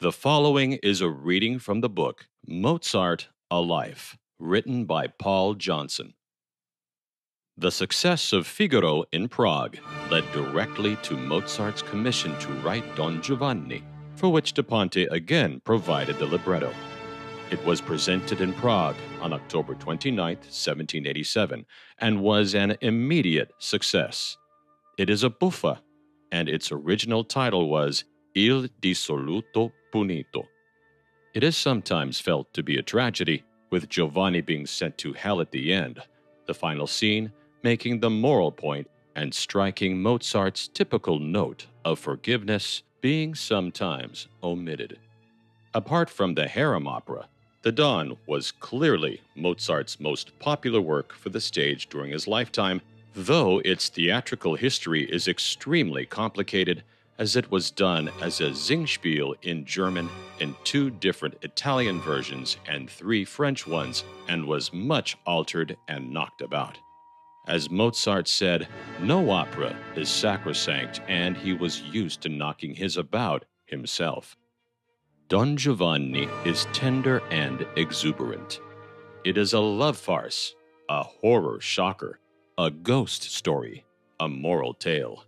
The following is a reading from the book Mozart, A Life, written by Paul Johnson. The success of Figaro in Prague led directly to Mozart's commission to write Don Giovanni, for which Da Ponte again provided the libretto. It was presented in Prague on October 29, 1787, and was an immediate success. It is a buffa, and its original title was Il dissoluto punito. It is sometimes felt to be a tragedy, with Giovanni being sent to hell at the end, the final scene making the moral point and striking Mozart's typical note of forgiveness being sometimes omitted. Apart from the harem opera, The Don was clearly Mozart's most popular work for the stage during his lifetime, though its theatrical history is extremely complicated, as it was done as a Singspiel in German in 2 different Italian versions and 3 French ones, and was much altered and knocked about. As Mozart said, no opera is sacrosanct, and he was used to knocking his about himself. Don Giovanni is tender and exuberant. It is a love farce, a horror shocker, a ghost story, a moral tale.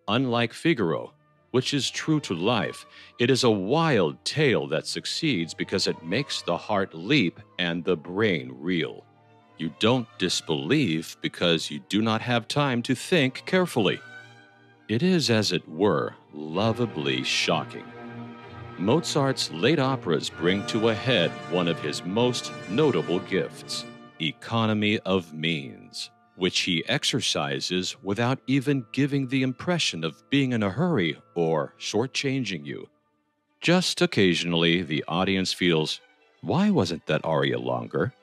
Unlike Figaro, which is true to life, it is a wild tale that succeeds because it makes the heart leap and the brain reel. You don't disbelieve because you do not have time to think carefully. It is, as it were, lovably shocking. Mozart's late operas bring to a head one of his most notable gifts, economy of means, which he exercises without even giving the impression of being in a hurry or shortchanging you. Just occasionally, the audience feels, why wasn't that aria longer?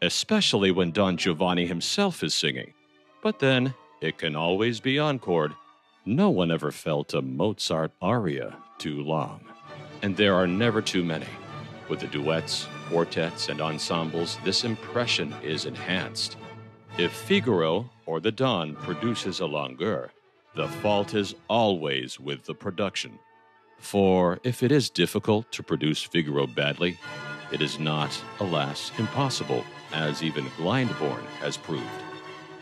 Especially when Don Giovanni himself is singing. But then, it can always be encored. No one ever felt a Mozart aria too long. And there are never too many. With the duets, quartets, and ensembles, this impression is enhanced. If Figaro or the Don produces a longueur, the fault is always with the production. For if it is difficult to produce Figaro badly, it is not, alas, impossible, as even Glyndebourne has proved.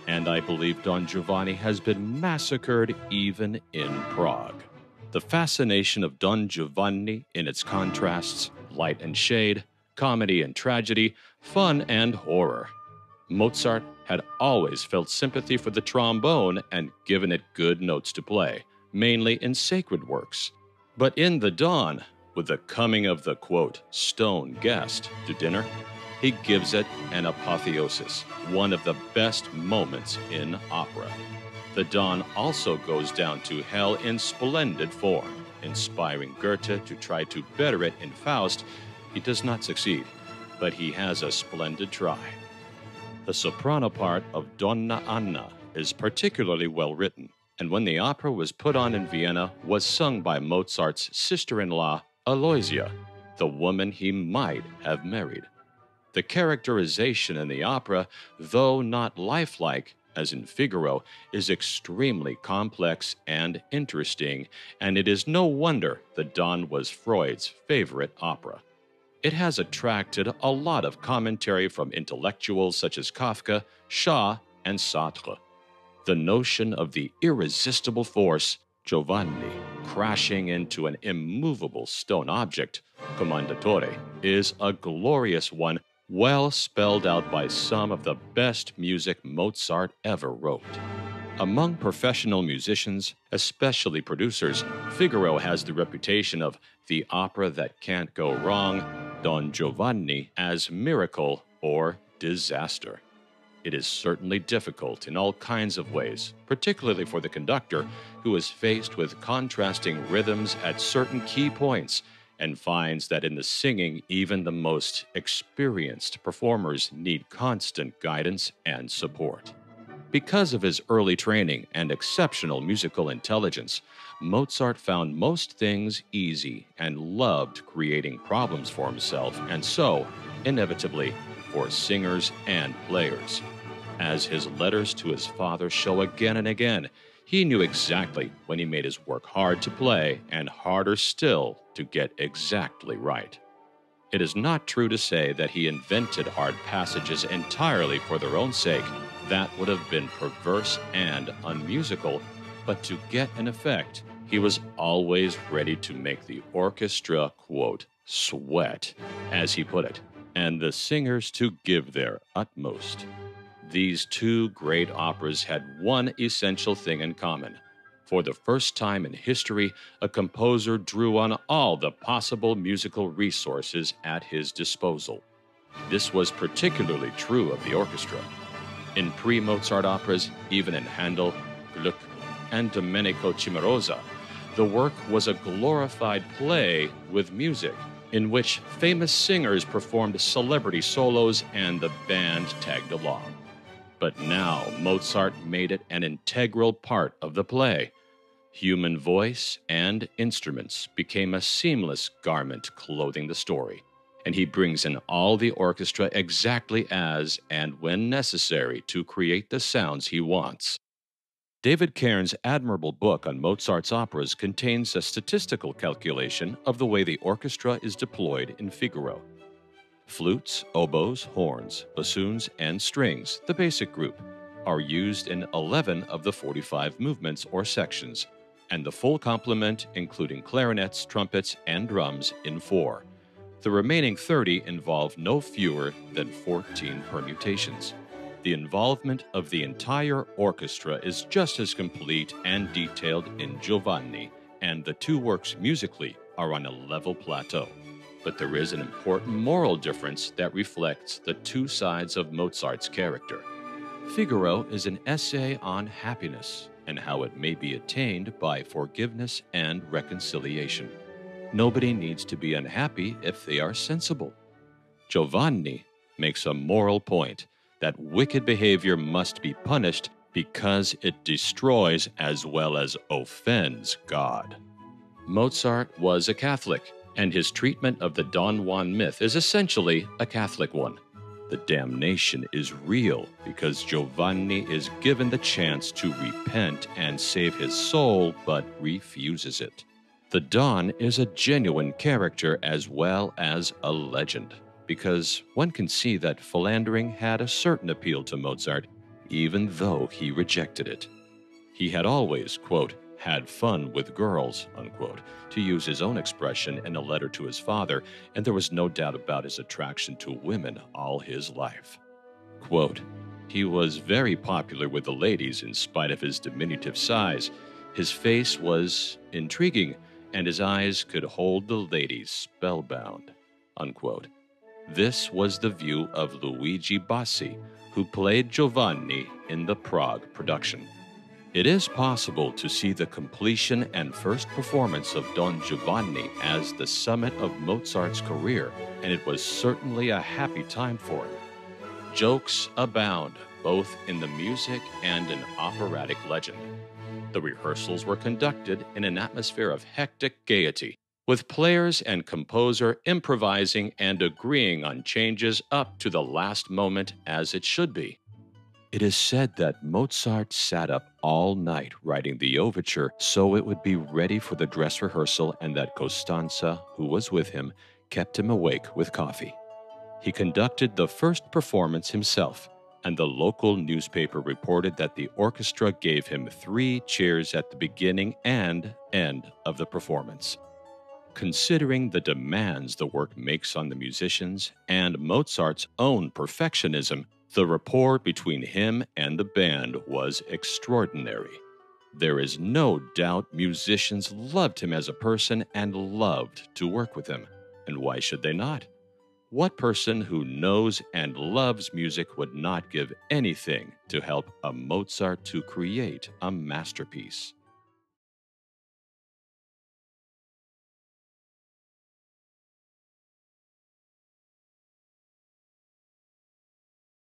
And I believe Don Giovanni has been massacred even in Prague. The fascination of Don Giovanni in its contrasts, light and shade, comedy and tragedy, fun and horror. Mozart had always felt sympathy for the trombone and given it good notes to play, mainly in sacred works. But in The Don, with the coming of the, quote, stone guest to dinner, he gives it an apotheosis, one of the best moments in opera. The Don also goes down to hell in splendid form, inspiring Goethe to try to better it in Faust. He does not succeed, but he has a splendid try. The soprano part of Donna Anna is particularly well written, and when the opera was put on in Vienna, was sung by Mozart's sister-in-law, Aloysia, the woman he might have married. The characterization in the opera, though not lifelike, as in Figaro, is extremely complex and interesting, and it is no wonder the Don was Freud's favorite opera. It has attracted a lot of commentary from intellectuals such as Kafka, Shaw, and Sartre. The notion of the irresistible force, Giovanni, crashing into an immovable stone object, Commendatore, is a glorious one, well spelled out by some of the best music Mozart ever wrote. Among professional musicians, especially producers, Figaro has the reputation of the opera that can't go wrong, Don Giovanni as miracle or disaster. It is certainly difficult in all kinds of ways, particularly for the conductor, who is faced with contrasting rhythms at certain key points and finds that in the singing, even the most experienced performers need constant guidance and support. Because of his early training and exceptional musical intelligence, Mozart found most things easy and loved creating problems for himself and so, inevitably, for singers and players. As his letters to his father show again and again, He knew exactly when he made his work hard to play and harder still to get exactly right. It is not true to say that he invented hard passages entirely for their own sake. That would have been perverse and unmusical, but to get an effect, he was always ready to make the orchestra, quote, sweat, as he put it, and the singers to give their utmost. These two great operas had one essential thing in common. For the first time in history, a composer drew on all the possible musical resources at his disposal. This was particularly true of the orchestra. In pre-Mozart operas, even in Handel, Gluck, and Domenico Cimarosa, the work was a glorified play with music, in which famous singers performed celebrity solos and the band tagged along. But now Mozart made it an integral part of the play. Human voice and instruments became a seamless garment clothing the story, and he brings in all the orchestra exactly as and when necessary to create the sounds he wants. David Cairns' admirable book on Mozart's operas contains a statistical calculation of the way the orchestra is deployed in Figaro. Flutes, oboes, horns, bassoons, and strings, the basic group, are used in 11 of the 45 movements or sections, and the full complement, including clarinets, trumpets, and drums, in 4. The remaining 30 involve no fewer than 14 permutations. The involvement of the entire orchestra is just as complete and detailed in Giovanni, and the two works musically are on a level plateau. But there is an important moral difference that reflects the two sides of Mozart's character. Figaro is an essay on happiness and how it may be attained by forgiveness and reconciliation. Nobody needs to be unhappy if they are sensible. Giovanni makes a moral point that wicked behavior must be punished because it destroys as well as offends God. Mozart was a Catholic, and his treatment of the Don Juan myth is essentially a Catholic one. The damnation is real because Giovanni is given the chance to repent and save his soul, but refuses it. The Don is a genuine character as well as a legend, because one can see that philandering had a certain appeal to Mozart, even though he rejected it. He had always, quote, had fun with girls, unquote, to use his own expression in a letter to his father, and there was no doubt about his attraction to women all his life. Quote, he was very popular with the ladies in spite of his diminutive size. His face was intriguing, and his eyes could hold the ladies spellbound, unquote. This was the view of Luigi Bassi, who played Giovanni in the Prague production. It is possible to see the completion and first performance of Don Giovanni as the summit of Mozart's career, and it was certainly a happy time for him. Jokes abound, both in the music and in operatic legend. The rehearsals were conducted in an atmosphere of hectic gaiety, with players and composer improvising and agreeing on changes up to the last moment as it should be. It is said that Mozart sat up all night writing the overture so it would be ready for the dress rehearsal, and that Costanza, who was with him, kept him awake with coffee. He conducted the first performance himself, and the local newspaper reported that the orchestra gave him 3 cheers at the beginning and end of the performance. Considering the demands the work makes on the musicians and Mozart's own perfectionism, the rapport between him and the band was extraordinary. There is no doubt musicians loved him as a person and loved to work with him. And why should they not? What person who knows and loves music would not give anything to help a Mozart to create a masterpiece?